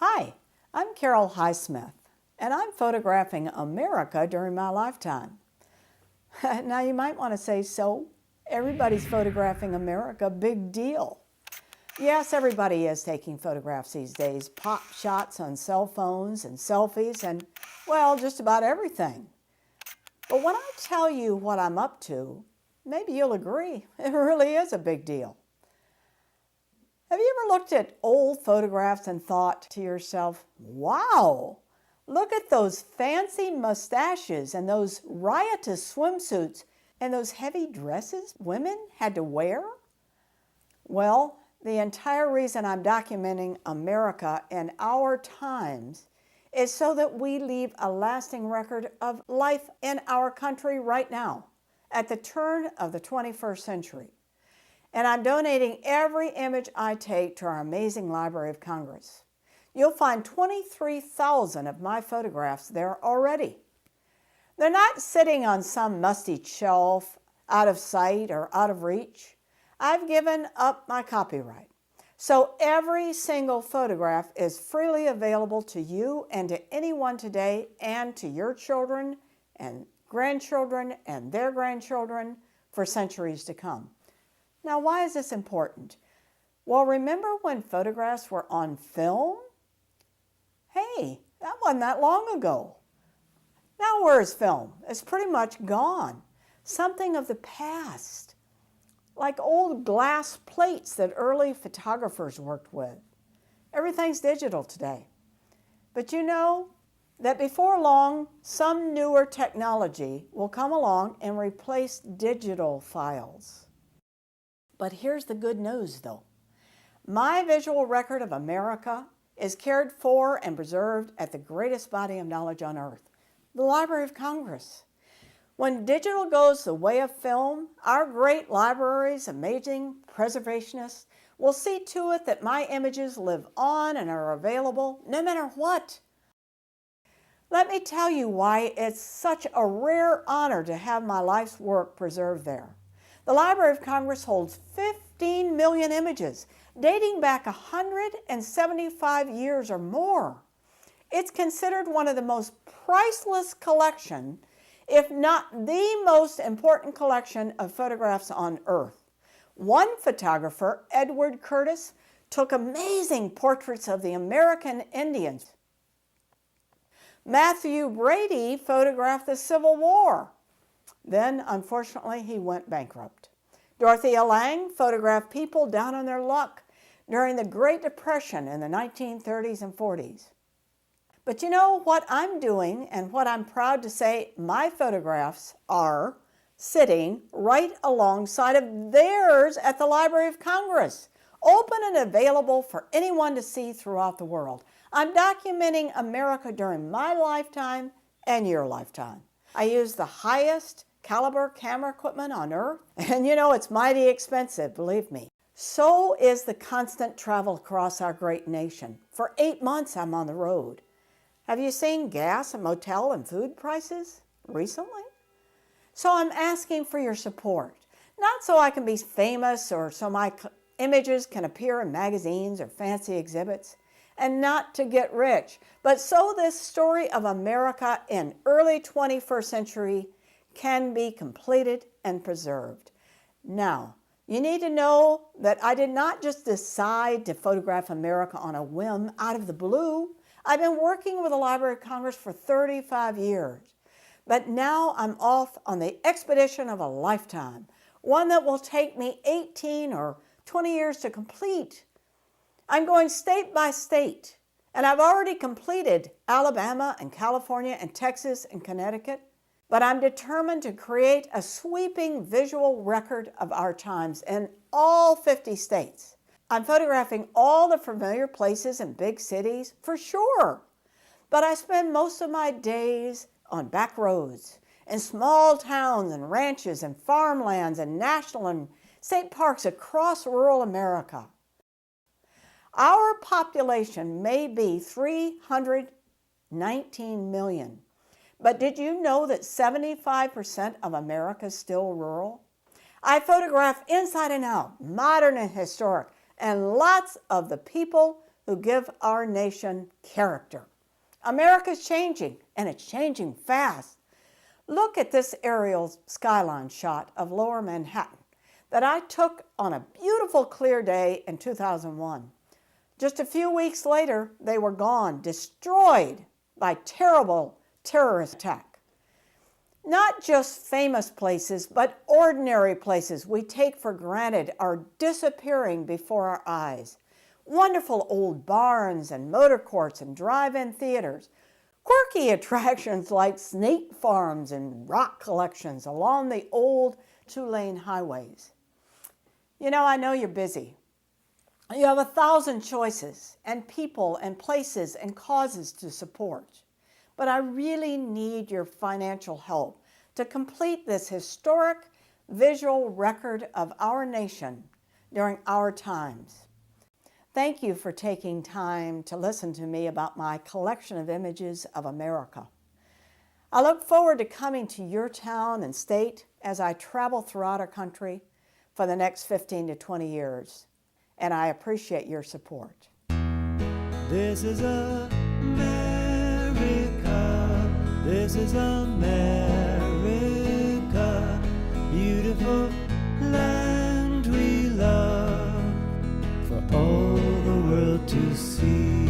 Hi, I'm Carol Highsmith, and I'm photographing America during my lifetime. Now you might want to say, so everybody's photographing America, big deal. Yes, everybody is taking photographs these days, pop shots on cell phones and selfies and, well, just about everything. But when I tell you what I'm up to, maybe you'll agree, it really is a big deal. Have you ever looked at old photographs and thought to yourself, wow, look at those fancy mustaches and those riotous swimsuits and those heavy dresses women had to wear? Well, the entire reason I'm documenting America in our times is so that we leave a lasting record of life in our country right now, at the turn of the 21st century. And I'm donating every image I take to our amazing Library of Congress. You'll find 23,000 of my photographs there already. They're not sitting on some musty shelf, out of sight or out of reach. I've given up my copyright. So every single photograph is freely available to you and to anyone today, and to your children and grandchildren and their grandchildren for centuries to come. Now, why is this important? Well, remember when photographs were on film? Hey, that wasn't that long ago. Now where's film? It's pretty much gone. Something of the past, like old glass plates that early photographers worked with. Everything's digital today. But you know that before long, some newer technology will come along and replace digital files. But here's the good news, though. My visual record of America is cared for and preserved at the greatest body of knowledge on earth, the Library of Congress. When digital goes the way of film, our great library's amazing preservationists will see to it that my images live on and are available no matter what. Let me tell you why it's such a rare honor to have my life's work preserved there. The Library of Congress holds 15 million images dating back 175 years or more. It's considered one of the most priceless collections, if not the most important collection of photographs on earth. One photographer, Edward Curtis, took amazing portraits of the American Indians. Matthew Brady photographed the Civil War. Then, unfortunately, he went bankrupt. Dorothea Lange photographed people down on their luck during the Great Depression in the 1930s and 40s. But you know what I'm doing, and what I'm proud to say my photographs are sitting right alongside of theirs at the Library of Congress, open and available for anyone to see throughout the world. I'm documenting America during my lifetime and your lifetime. I use the highest caliber camera equipment on earth, and you know it's mighty expensive, believe me. So is the constant travel across our great nation. For 8 months I'm on the road. Have you seen gas and motel and food prices recently? So I'm asking for your support, not so I can be famous or so my images can appear in magazines or fancy exhibits, and not to get rich, but so this story of America in early 21st century can be completed and preserved. Now, you need to know that I did not just decide to photograph America on a whim out of the blue. I've been working with the Library of Congress for 35 years, but now I'm off on the expedition of a lifetime, one that will take me 18 or 20 years to complete. I'm going state by state, and I've already completed Alabama and California and Texas and Connecticut. But I'm determined to create a sweeping visual record of our times in all 50 states. I'm photographing all the familiar places and big cities, for sure. But I spend most of my days on back roads, in small towns and ranches and farmlands and national and state parks across rural America. Our population may be 319 million. But did you know that 75% of America is still rural? I photograph inside and out, modern and historic, and lots of the people who give our nation character. America's changing, and it's changing fast. Look at this aerial skyline shot of Lower Manhattan that I took on a beautiful clear day in 2001. Just a few weeks later, they were gone, destroyed by terrible terrorist attack. Not just famous places, but ordinary places we take for granted are disappearing before our eyes. Wonderful old barns and motor courts and drive-in theaters. Quirky attractions like snake farms and rock collections along the old two-lane highways. You know, I know you're busy. You have 1,000 choices and people and places and causes to support. But I really need your financial help to complete this historic visual record of our nation during our times. Thank you for taking time to listen to me about my collection of images of America. I look forward to coming to your town and state as I travel throughout our country for the next 15 to 20 years, and I appreciate your support. This is America, this is America, beautiful land we love, for all the world to see.